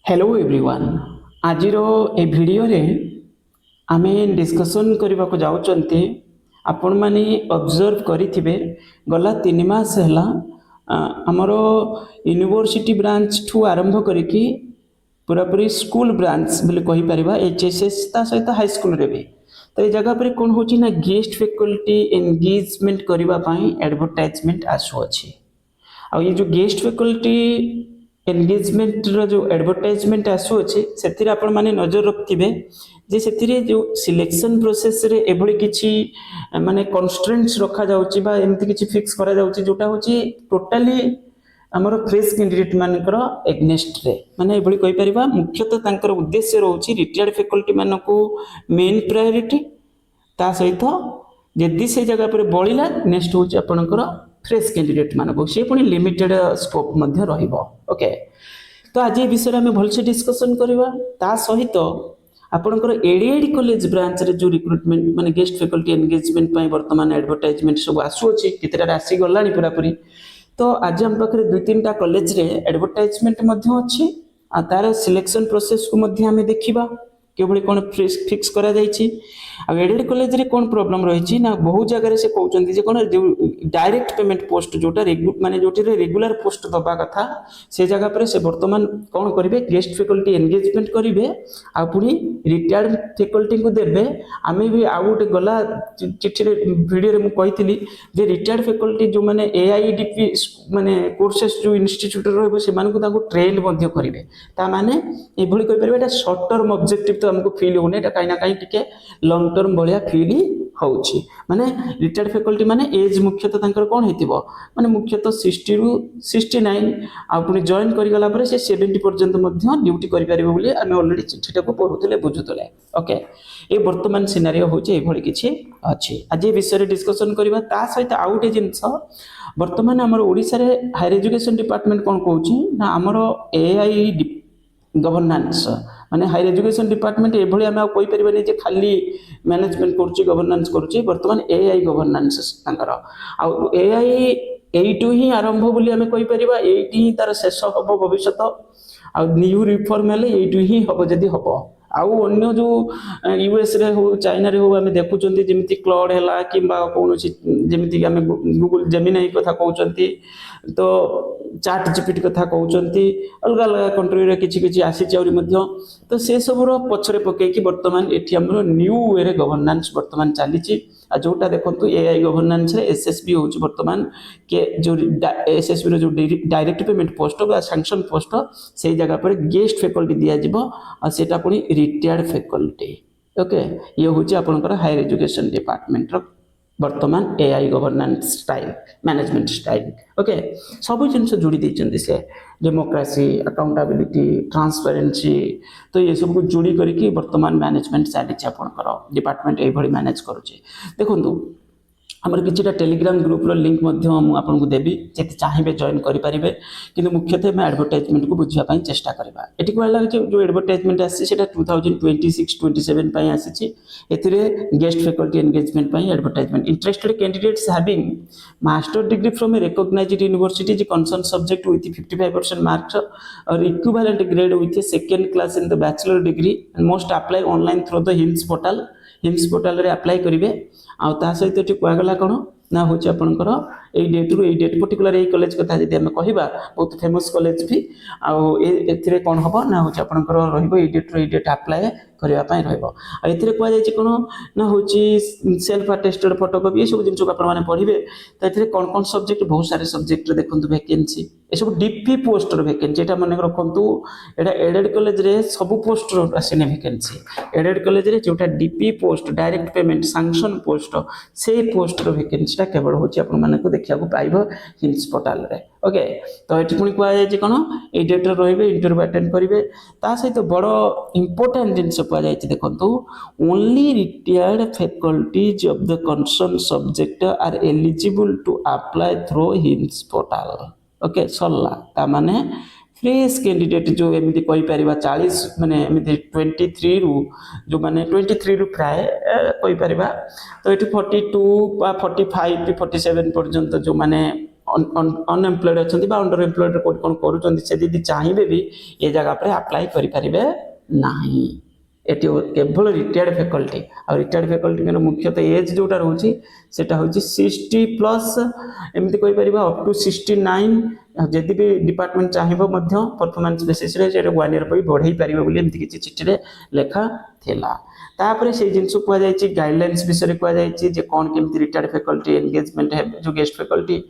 Hello everyone. आज ए video रे आमे डिस्कशन करने को जाउचंती। आपण माने ऑब्जर्व करिथिबे गला 3 मास हैला हमर यूनिवर्सिटी ब्रांच ठू आरंभ करिकी पूरा पूरी स्कूल ब्रांच बोले कहि परिबा एचएसएस ता सहित हाई स्कूल रे भी। तो ये जगह पर कौन होची ना गेस्ट फैकल्टी एंगेजमेंट करबा पई एडवर्टाइजमेंट आसु अछि। आ ये जो गेस्ट फैकल्टी एंगेजमेंट रो जो एडवर्टाइजमेंट आसु अछि सेतिर आपण माने नजर रखथिबे जे सेतिरे जो सिलेक्शन प्रोसेस रे एभली किछि माने कन्स्ट्रेंट्स रखा जाउछि बा एमति किछि फिक्स करा जाउछि जोटा होछि टोटली हमर फ्रेश कैंडिडेट मानकर एग्नेस्ट रे माने एभली कहि परिबा मुख्यतः तांकर उद्देश्य रहउछि रिटायर्ड फैकल्टी मानको मेन प्रायोरिटी ता सहित जदि से जगह पर बळिला नेक्स्ट होछि आपनकर फ्रेश कैंडिडेट मानको से पुनी लिमिटेड स्कोप मध्य रहिबो। ओके, तो आज ये विषय में भलसे डिस्कशन करबा ता सहित आपनकर एडीएडी कॉलेज ब्रांच रे जो रिक्रुटमेंट माने गेस्ट फैकल्टी एंगेजमेंट पई वर्तमान एडवर्टाइजमेंट सब आसु अछि कितरा राशि गलानी पूरा पूरी। तो आज हम पाखरे 2-3टा कॉलेज रे एडवर्टाइजमेंट मध्य अछि आ तार सिलेक्शन प्रोसेस को मध्य हमें देखिबा केवल कौन फिक्स करा जाइछि। आ एडेड कॉलेज रे कौन प्रॉब्लम रही ना बहुत जगह से कहउचंती जे कौन डायरेक्ट पेमेंट पोस्ट जोटा माने जोटी रे रेगुलर पोस्ट दबा कथा से जगह पर से वर्तमान कौन करिवे गेस्ट फैकल्टी एंगेजमेंट करिवे आ पुनी रिटायर्ड फैकल्टी को देबे। आमे भी आ गोटे गला चिठी रे वीडियो रे मु कहितली जे रिटायर्ड फैकल्टी जो माने एआईडीपी माने कोर्सेस जो इंस्टीट्यूट रहबो से मानको ताको ट्रेन मध्य करिवे ता माने एभली कहि परबे एटा शॉर्ट टर्म ऑब्जेक्टिव तो हमको फील होने एटा काई ना काई टिके लॉन्ग टर्म भलिया फील होउछि। माने रिटायर्ड फैकल्टी माने एज मुख्यतः तांकर कोन हेतिबो माने मुख्यतः 60 रु 69 आ पुनी जॉइन करि गला परे से 70 पर्यंत मध्य ड्यूटी करि परिबो बोली आमे ऑलरेडी चिठीटा को पढुतले बुझुतले। ओके, ए वर्तमान सिनारियो होछि एभली किछि अछि। आज ए विषय रे डिस्कशन करबा ता सहित आउटे जिंस वर्तमान हमर ओडिसा रे हायर एजुकेशन डिपार्टमेंट कोन कहउछि ना हमर एआई गवर्नेंस माने हायर एजुकेशन डिपार्टमेंट एभली आमे कोइ परिबा जे खाली मैनेजमेंट करूछि गवर्नेंस करूछि वर्तमान एआई गवर्नेंस तांकर आ एआई एइटु ही आरंभ बोली आमे कोइ परिबा एइटि ही तार शेष हबो भविष्यत आ न्यू रिफॉर्म हेले एइटु ही हबो जदी हबो। आउ अन्य जो यूएस रे हो चाइना रे हो आमे देखुचंती जेमिति क्लाउड हैला किबा कोनोसी जेमिति कि आमे गूगल जेमिनाई कथा कहउचंती तो चैट जीपीटी कथा कहउचंती अलग अलग कंट्री रे किछि किछि आसी चाउरी मध्य तो से सब रो पछरे पके कि वर्तमान एठी हमरो न्यू वे रे गवर्नेंस वर्तमान चालीची आ जोटा देखंतु एआई गवर्नेंस रे एसएसबी होची वर्तमान के जो एसएसबी रो जो डायरेक्ट पेमेंट पोस्ट बा सैंक्शन पोस्ट से जगह पर गेस्ट फैकल्टी दिया जिवो आ सेटा पुनी रिटायर्ड फैकल्टी। ओके, ये होची आपनकर हायर एजुकेशन डिपार्टमेंट रो वर्तमान AI governance style management style. Okay, सब जिनस जोड़ी देचंदी से डेमोक्रेसी अकाउंटेबिलिटी ट्रांसपेरेंसी तो ये सब को जोड़ी करके वर्तमान मैनेजमेंट चली आपनकर डिपार्टमेंट ए भली मैनेज करूचे। देखंतु हमर किछटा टेलीग्राम ग्रुप रो लिंक मध्य हम आपन को देबी जेते चाहिबे जॉइन करि परिबे किंतु मुख्यतः मैं एडवर्टाइजमेंट को बुझिया पई चेष्टा करबा। एठी को लागे जो एडवर्टाइजमेंट आसी सेटा 2026-27 पई आसीची एथिरे गेस्ट फैकल्टी एंगेजमेंट पई advertisement interested candidates having master degree from a recognised university जी कंसर्न सब्जेक्ट विथ 55% मार्क्स और equivalent grade with a second class in the bachelor degree and must apply online through the HIMS portal रे apply करिवे। आ ता सहित एठी कोगला कोन ना होची आपनकर ए डेट रु ए डेट पर्टिकुलर ए कॉलेज कथा जदि हम कहिबा बहुत फेमस कॉलेज भी आ एथिरे कोन हबो ना होची आपनकर रहिबो ए डेट रु ए डेट अप्लाई करिया पई रहइबो। आ एथिरे कोआ जाय छि कोन ना होची सेल्फ अटेस्टेड फोटोकॉपी ए सब जिंस को आपण माने पढिबे त एथिरे कोन कोन सब्जेक्ट बहुत सारे सब्जेक्ट रे देखंतु वैकेंसी ए सब डीपी पोस्ट रो वैकेंसी एटा माने रखंतु एटा एडेड कॉलेज रे सब पोस्ट रो आसीने वैकेंसी एडेड कॉलेज रे जोटा DP post direct payment sanction post से पोस्ट रो वैकेंसी ता केवल होची आपण माने को देखिया को पाइबो हिम्स पोर्टल रे। ओके, तो एठी पुनी कोआ जाय छि कोन ए डेट रे रहिबे इंटरव्यू अटेंड करिवे ता सहित बड़ इंपोर्टेंट जिंस कोआ जाय छि देखंतु only retired faculties of the concern subject are eligible to apply through HIMS portal. Okay, सल्ला ता माने फ्रेश कैंडिडेट जो एमती कहि परिबा 40 माने एमती 23 रु जो माने 23 रु प्राय कहि परिबा तो एठी 42 बा 45 47 पर्यंत जो माने अनएम्प्लॉयड अच्छा अंडर एम्प्लॉयड कौन करूँ से दीदी चाहिए भी ये जगह पर अप्लाई करेंगे ना एटी केवल रिटायर्ड फैकल्टी आ रिटायर्ड फैकल्टी मुख्यतः एज जोटा रोचे सेटा हूँ 60+ एमती कहीपर अप टू 69 जदि भी डिपार्टमेंट चाहिए परफॉर्मेंस बेसिस रे 1 ईयर भी बढ़ई पारे एमती किसी चिठी में लेखा थिला तापर से जिनस कहुई गाइडलाइंस विषय कहुई कौन केमती रिटायर्ड फैकल्टी एंगेजमेंट है जो गेस्ट फैकल्टी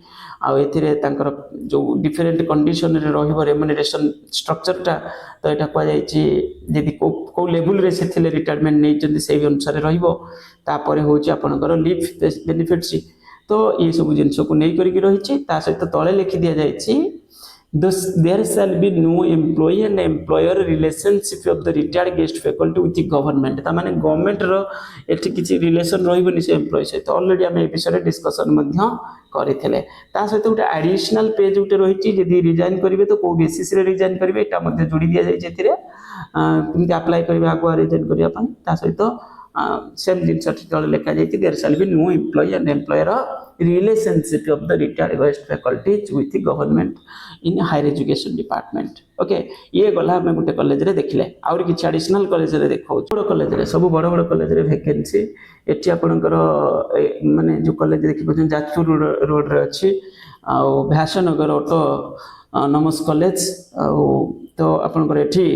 आर जो डिफरेंट कंडीशन रेमुनरेशन स्ट्रक्चरटा तो यहाँ कहुई कौ लेवल से रिटायरमेंट नहीं से अनुसार रही हूँ आपंकर लिव बेनिफिट्स तो ये सब जिनस को नहीं रही सहित तले लिखि दि जाए there shall be no employee and employer relationship of the retired guest faculty with the government ता माने गवर्नमेंट रो एठी किछि रिलेशन रहइबनि से एम्प्लॉय सहित ऑलरेडी हम ए विषय डिस्कशन मध्य करिथिले ता सहित उटा एडिशनल पेज उटे रहिछि यदि रिजाइन करिवे तो को बेसिस रे रिजाइन करिवे एटा मध्य जोड़ी दिया जाय जेतिरे किमि अप्लाई करिवे आगुआ रिजाइन करिया पन ता सहित सेम जिनस तले लिखा जाय there shall be no employee and employer relationship of the retired guest faculty with the government in higher education department okay ये गला हमें गोटे कॉलेज रे देखिले आउर किछि एडिशनल कॉलेज रे देखौ बड़ कॉलेज रे सब बड़ बड़ कॉलेज रे वैकेंसी एठी आपनकर माने जो कॉलेज देखि पछन जाजपुर रोड रे अछि आ भाषानगर ऑटोनॉमस कॉलेज तो आपनकर एठी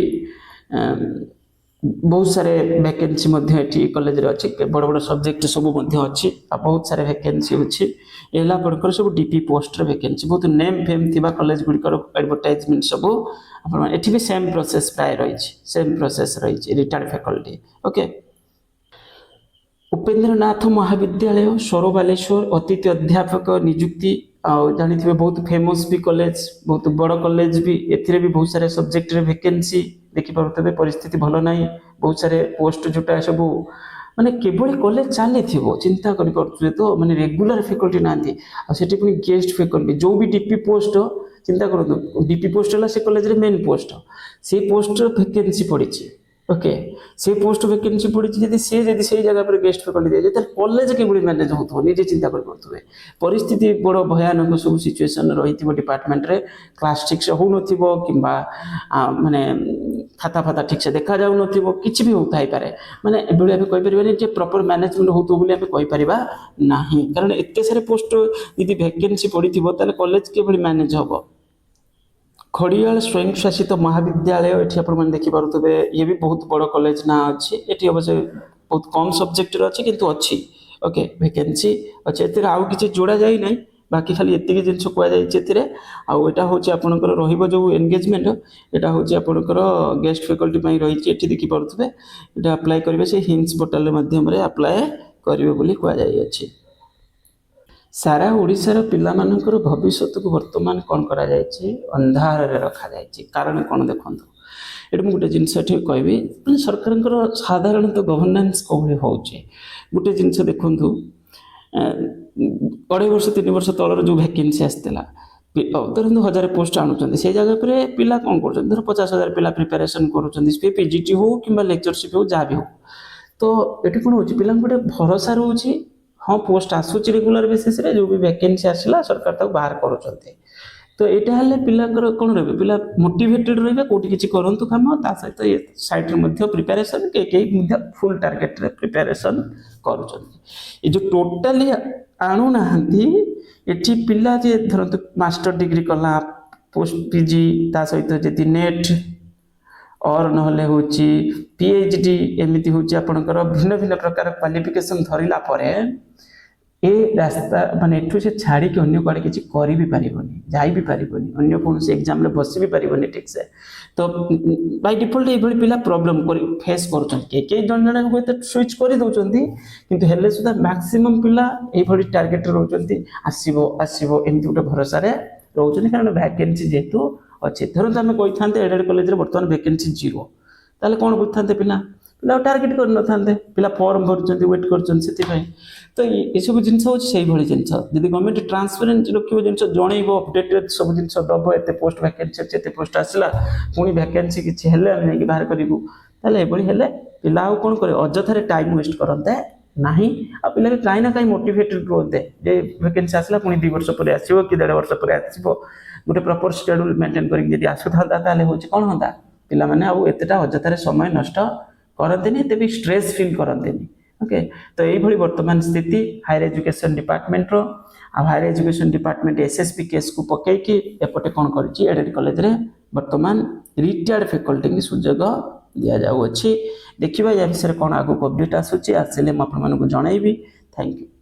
बहुत सारे वैकेंसी कॉलेज रे अच्छी बड़ बड़ सब्जेक्ट सब अच्छी बहुत सारे वैकेंसी अच्छी एला पड़कर सब डीपी पोस्ट रे वैकेंसी बहुत नेम फेम थिबा कॉलेज गुड़िकर एडवर्टाइजमेंट सब एठी भी सेम प्रोसेस प्राय रही सेम प्रोसेस रही रिटायर्ड फैकल्टी ओके उपेंद्रनाथ महाविद्यालय सोरो बालेश्वर अतिथि अध्यापक नियुक्ति जानी थे बहुत फेमस भी कॉलेज बहुत बड़ कॉलेज भी एथिरे भी बहुत सारे सब्जेक्ट रे वैकेंसी देखि पारुतबे परिस्थिति भलो नाही बहुत सारे पोस्ट जोटा सब माने केवल कॉलेज चली थी चिंता करि पड़थुए तो माने रेगुलर फैकल्टी नांती आ सेठी पुनी गेस्ट फैकल्टी जो भी डीपी पोस्ट चिंता करतो डीपी पोस्ट हला से कॉलेज रे मेन पोस्ट से पोस्ट वैकेंसी पड़ी ओके से पोस्ट वैकेंसी पड़ी जदि से जगह पर गेस्ट फैकल्टी दिया जाए कॉलेज के मैनेज हो निजे चिंता करें परिस्थिति बड़ भयानक सब सिचुएसन रही डिपार्टमेंट रे क्लास ठीक से हो नथिबो किंबा माने खाता फाता ठीक से देखा जाउ नथिबो किछि भी होता है पारे माने एबेले आबे कहि परिबानी जे प्रॉपर मैनेजमेंट होतो बोली आबे कहि परिबा नाही कारण एते सारे पोस्ट यदि वैकेंसी पड़ीथिबो ताले कॉलेज के बड़ी मैनेज होबो खड़ियाल स्वयं शासित महाविद्यालय ये आप देखिपे ये भी बहुत बड़ कॉलेज ना अच्छी ये अवश्य बहुत कम सब्जेक्ट अच्छी किंतु अच्छी ओके वैकेंसी अच्छे ए आउ कि जोड़ा जाए ना बाकी खाली एतिक जिन कहुई आउटा हूँ आपंकर रो एंगेजमेंट यहाँ हूँ आपंकर गेस्ट फैकल्टी रही है देखिपे ये अप्लाई करेंगे से हिंस पोर्टाल माध्यम अप्लाई करेंगे कहुई सारा ओडिशार पिलामानंकर भविष्य को वर्तमान कौन करा जायछि अंधार रे रखा जायछि कारण कौन देखंतु एट मु गोटे जिनस कहबी सरकार साधारणतः गवर्नेंस कौन होचे गोटे जिनस देखंतु 2.5 वर्ष 3 वर्ष तलर जो वैकेंसी आसला धरतु 1000 पोस्ट आणुचंदी से जगह पर पिला कौन कर धर 50,000 पिला प्रिपरेशन करुचंदी पीजीटी हो कि लेक्चरशिप हो जहाँ भी हो तो ये कौन हो पिला गोटे भरोसा रोचे हाँ पोस्ट आसूची रेगुलर बेसिस रे जो भी वैकेंसी आसला सरकार तक बाहर करुँच तो यहाँ पिलांकर कौन रे पिला मोटिवेटेड रे कौटी किसी करूँ कम ता सहित ये साइड प्रिपेरेसन कई फुल टार्गेट रे प्रिपेरेसन कर जो टोटाली आणुना ये पिला जे धरतु मास्टर डिग्री कला पोस्ट पीजी ता सहित जी नेट और नहले हूँ पीएचडी एमती हूँ आपंकर भिन्न भिन्न प्रकार क्वालिफिकेशन धरला परे ए रास्ता माने एठू से छाड़ी के अन्य कड़े किसी कर भी पारिबनी जाई भी पारिबनी अन्य कौन से एग्जाम रे बसी भी पारिबनी ठीक से तो बाय डिफॉल्ट ये पिला प्रॉब्लम फेस कर जन जन हुए तो स्विच कर दौरान किंतु हेले सुधा मैक्सिमम पिला ये टार्गेट रोचंती आसीबो आसीबो एमती गोटे भरोसा रे रोचंती कारण वैकेंसी जेहेतु अच्छे धरते आम कही था एडेड कॉलेज बर्तमान वैकेंसी 0 ताले कौन बुझे पिला पिला टार्गेट कर पिला फॉर्म भर वेट कर तो ये सब जिन से जिनस जब गवर्नमेंट ट्रांसपेरेंट रखिए जिन जन अपडेटेड सब जिन दब एत पोस्ट वैकेंसी अच्छे एत पोस्ट आसला पुणी वैकेंसी किसी बाहर करूँ ताले पिला कौन करे अजथार टाइम वेस्ट करते ନାହିଁ ଆଉ ପିଲା ବି କାହିଁ ନା କାହିଁ ମୋଟିଭେଟେड ରୁହନ୍ତେ ଯେ ଭେକେନ୍ସି ଆସିଲା ପୁଣି 2 ବର୍ଷ ପରେ ଆସିବ କି 1.5 ବର୍ଷ ପରେ ଆସିବ ଗୋଟେ ପ୍ରପର ସେଡ୍ୟୁଲ ମେଣ୍ଟେନ୍ କରିକି ଯଦି ଆସୁଥାନ୍ତା ତାହେଲେ ହେଉଛି କ'ଣ ହୁଅନ୍ତା ପିଲାମାନେ ଆଉ ଏତେଟା ଅଯଥାରେ ସମୟ ନଷ୍ଟ କରନ୍ତିନି ଏତେ ବି ଷ୍ଟ୍ରେସ୍ ଫିଲ୍ କରନ୍ତିନି ଓକେ ତ ଏଇଭଳି ବର୍ତ୍ତମାନ ସ୍ଥିତି ହାୟର ଏଜୁକେସନ୍ ଡିପାର୍ଟମେଣ୍ଟର ଆଉ ହାୟର ଏଜୁକେସନ୍ ଡିପାର୍ଟମେଣ୍ଟ ଏସ୍ଏସ୍ପି କେସ୍କୁ ପକେଇକି ଏପଟେ କ'ଣ କରିଛି ଏଡେଡ୍ କଲେଜରେ ବର୍ତ୍ତମାନ ରିଟାୟାର୍ଡ ଫ୍ୟାକଲ୍ଟିଙ୍କୁ ସୁଯୋଗ ଦିଆଯାଉଅଛି ଦେଖିବା ୟା ବିଷୟରେ କ'ଣ ଆଗକୁ ଅପଡେଟ୍ ଆସୁଛି ଆସିଲେ ମୁଁ ଆପଣମାନଙ୍କୁ ଜଣାଇବି ଥ୍ୟାଙ୍କ ୟୁ।